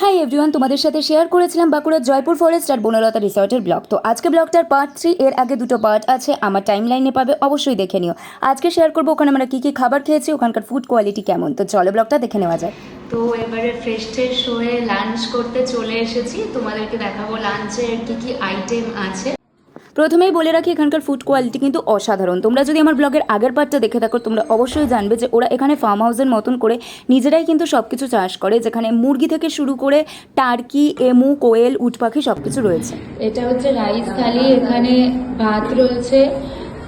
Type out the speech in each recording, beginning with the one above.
Hi everyone, তোমাদের সাথে share করেছিলাম বাঁকুড়ার জয়পুর ফরেস্ট আর বনলতা রিসর্টের ব্লগ। তো আজকে ব্লগটার পার্ট 3, এর আগে দুটো পার্ট আছে, আমার টাইম লাইনে পাবে, অবশ্যই দেখে নিও। আজকে শেয়ার করবো ওখানে আমরা কী কী খাবার খেয়েছি, ওখানকার ফুড কোয়ালিটি কেমন। তো চলো ব্লগটা দেখে নেওয়া যায়। তো এবারে ফ্রেশ হয়ে লাঞ্চ করতে চলে এসেছি, তোমাদেরকে দেখাবো লাঞ্চের কি কি আইটেম আছে। প্রথমেই বলে রাখি, এখানকার ফুড কোয়ালিটি কিন্তু অসাধারণ। তোমরা যদি আমার ব্লগের আগের পার্টটা দেখে থাকো, তোমরা অবশ্যই জানবে যে ওরা এখানে ফার্ম হাউসের মতন করে নিজেরাই কিন্তু সব কিছু চাষ করে, যেখানে মুরগি থেকে শুরু করে টার্কি, এমু, কোয়েল, উট পাখি সব কিছু রয়েছে। এটা হচ্ছে রাইস থালি, এখানে ভাত রয়েছে,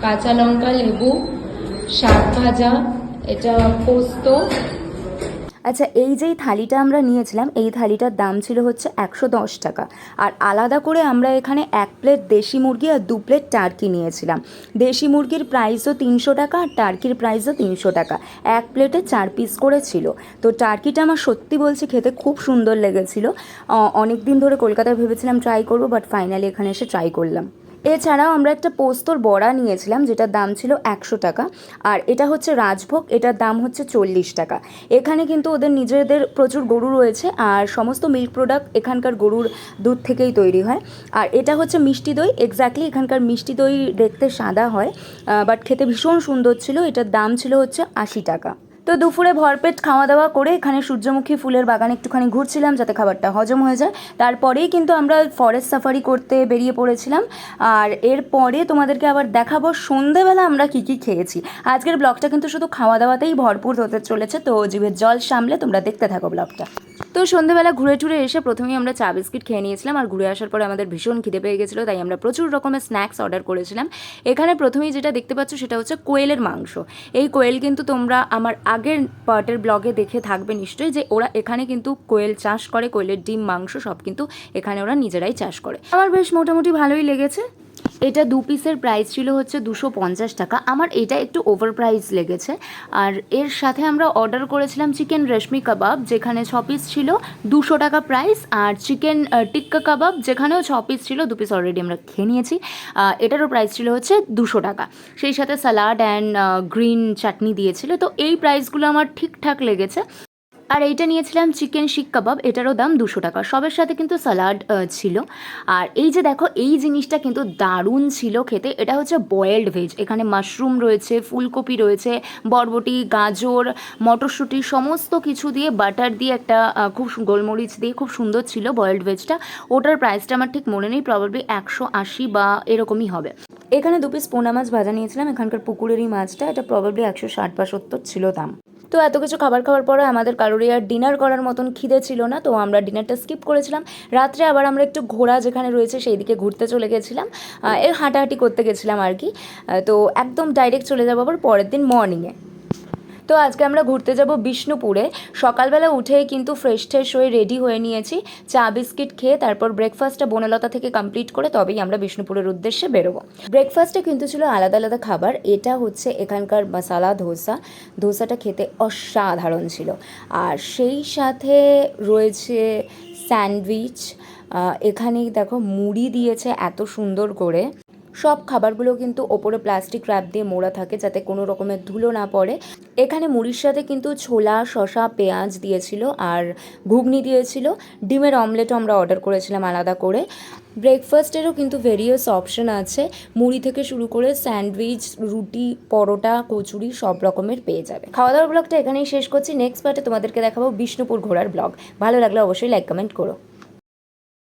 কাঁচা লঙ্কা, লেবু, শাক ভাজা, এটা পোস্ত। আচ্ছা, এই যেই থালিটা আমরা নিয়েছিলাম, এই থালিটার দাম ছিল হচ্ছে 110 টাকা। আর আলাদা করে আমরা এখানে 1 প্লেট দেশি মুরগি আর 2 প্লেট টার্কি নিয়েছিলাম। দেশি মুরগির প্রাইসও 300 টাকা আর টার্কির প্রাইসও 300 টাকা। 1 প্লেটে 4 পিস করে ছিল। তো টার্কিটা আমার সত্যি বলছি খেতে খুব সুন্দর লেগেছিল। অনেক দিন ধরে কলকাতায় ভেবেছিলাম ট্রাই করবো, বাট ফাইনালি এখানে এসে ট্রাই করলাম। এছাড়াও আমরা একটা পোস্তর বড়া নিয়েছিলাম, যেটার দাম ছিল 100 টাকা। আর এটা হচ্ছে রাজভোগ, এটার দাম হচ্ছে 40 টাকা। এখানে কিন্তু ওদের নিজেদের প্রচুর গরু রয়েছে, আর সমস্ত মিল্ক প্রোডাক্ট এখানকার গরুর দুধ থেকেই তৈরি হয়। আর এটা হচ্ছে মিষ্টি দই, এক্স্যাক্টলি এখানকার মিষ্টি দই দেখতে সাদা হয়, বাট খেতে ভীষণ সুন্দর ছিল। এটার দাম ছিল হচ্ছে 80 টাকা। তো দুপুরে ভরপেট খাওয়া দাওয়া করে এখানে সূর্যমুখী ফুলের বাগানে একটুখানি ঘুরছিলাম, যাতে খাবারটা হজম হয়ে যায়। তারপরেই কিন্তু আমরা ফরেস্ট সাফারি করতে বেরিয়ে পড়েছিলাম। আর এরপরে তোমাদেরকে আবার দেখাবো সন্ধেবেলা আমরা কী কী খেয়েছি। আজকের ব্লগটা কিন্তু শুধু খাওয়া দাওয়াতেই ভরপুর হতে চলেছে, তো জিভের জল সামলে তোমরা দেখতে থাকো ব্লগটা। তো সন্ধেবেলা ঘুরে টুরে এসে প্রথমেই আমরা চা বিস্কিট খেয়ে নিয়েছিলাম, আর ঘুরে আসার পরে আমাদের ভীষণ খিদে পেয়ে গেছিলো, তাই আমরা প্রচুর রকমের স্ন্যাক্স অর্ডার করেছিলাম। এখানে প্রথমেই যেটা দেখতে পাচ্ছ সেটা হচ্ছে কোয়েলের মাংস। এই কোয়েল কিন্তু তোমরা আমার আগের পার্টের ব্লগে দেখে থাকবে নিশ্চয়ই, যে ওরা এখানে কিন্তু কোয়েল চাষ করে, কোয়েলের ডিম, মাংস সব কিন্তু এখানে ওরা নিজেরাই চাষ করে। আমার বেশ মোটামুটি ভালোই লেগেছে। এটা 2 পিসের প্রাইস ছিল হচ্ছে 250 টাকা। আমার এটা একটু ওভার প্রাইস লেগেছে। আর এর সাথে আমরা অর্ডার করেছিলাম চিকেন রেশমি কাবাব, যেখানে 6 পিস ছিল, 200 টাকা প্রাইস। আর চিকেন টিক্কা কাবাব, যেখানেও 6 পিস ছিল, 2 পিস অলরেডি আমরা খেয়ে নিয়েছি, এটারও প্রাইস ছিল হচ্ছে 200 টাকা। সেই সাথে স্যালাড অ্যান্ড গ্রিন চাটনি দিয়েছিল। তো এই প্রাইসগুলো আমার ঠিকঠাক লেগেছে। আর এইটা নিয়েছিলাম চিকেন শিক কাবাব, এটারও দাম 200 টাকা। সবের সাথে কিন্তু স্যালাড ছিল। আর এই যে দেখো, এই জিনিসটা কিন্তু দারুণ ছিল খেতে। এটা হচ্ছে বয়েলড ভেজ, এখানে মাশরুম রয়েছে, ফুলকপি রয়েছে, বরবটি, গাজর, মটরশুঁটি সমস্ত কিছু দিয়ে বাটার দিয়ে একটা খুব গোলমরিচ দিয়ে খুব সুন্দর ছিল বয়েলড ভেজটা। ওটার প্রাইসটা আমার ঠিক মনে নেই, প্রবাবলি 180 বা এরকমই হবে। এখানে 2 পিস পোনা মাছ ভাজা নিয়েছিলাম, এখানকার পুকুরেরই মাছটা, এটা প্রবাবলি 160 বা 70 ছিল দাম। তো এত কিছু খাবার খাওয়ার পরে আমাদের কারোরই আর ডিনার করার মতন খিদে ছিল না, তো আমরা ডিনারটা স্কিপ করেছিলাম। রাত্রে আবার আমরা একটু ঘোড়া যেখানে রয়েছে সেই দিকে ঘুরতে চলে গেছিলাম, এর হাঁটাহাঁটি করতে গেছিলাম আর কি। তো একদম ডাইরেক্ট চলে যাবো আবার পরের দিন মর্নিংয়ে। তো আজকে আমরা ঘুরতে যাব বিষ্ণুপুরে। সকালবেলা উঠেই কিন্তু ফ্রেশ হয়ে রেডি হয়ে নিয়েছি, চা বিস্কিট খেয়ে তারপর ব্রেকফাস্টটা বনলতা থেকে কমপ্লিট করে তবেই আমরা বিষ্ণুপুরের উদ্দেশ্যে বেরোবো। ব্রেকফাস্টে কিন্তু ছিল আলাদা আলাদা খাবার। এটা হচ্ছে এখানকার মশালা ধোসা, ধোসাটা খেতে অসাধারণ ছিল। আর সেই সাথে রয়েছে স্যান্ডউইচ। এখানেই দেখো মুড়ি দিয়েছে এত সুন্দর করে। সব খাবারগুলো কিন্তু ওপরে প্লাস্টিক র্যাপ দিয়ে মোড়া থাকে, যাতে কোনো রকমের ধুলো না পড়ে। এখানে মুড়ির সাথে কিন্তু ছোলা, শসা, পেঁয়াজ দিয়েছিল, আর ঘুগনি দিয়েছিল। ডিমের অমলেটও আমরা অর্ডার করেছিলাম আলাদা করে। ব্রেকফাস্টেরও কিন্তু ভেরিয়াস অপশন আছে, মুড়ি থেকে শুরু করে স্যান্ডউইচ, রুটি, পরোটা, কচুরি সব রকমের পেয়ে যাবে। খাওয়া দাওয়ার ব্লগটা এখানেই শেষ করছি। নেক্সট পার্টে তোমাদেরকে দেখাবো বিষ্ণুপুর ঘোরার ব্লগ। ভালো লাগলে অবশ্যই লাইক কমেন্ট করো।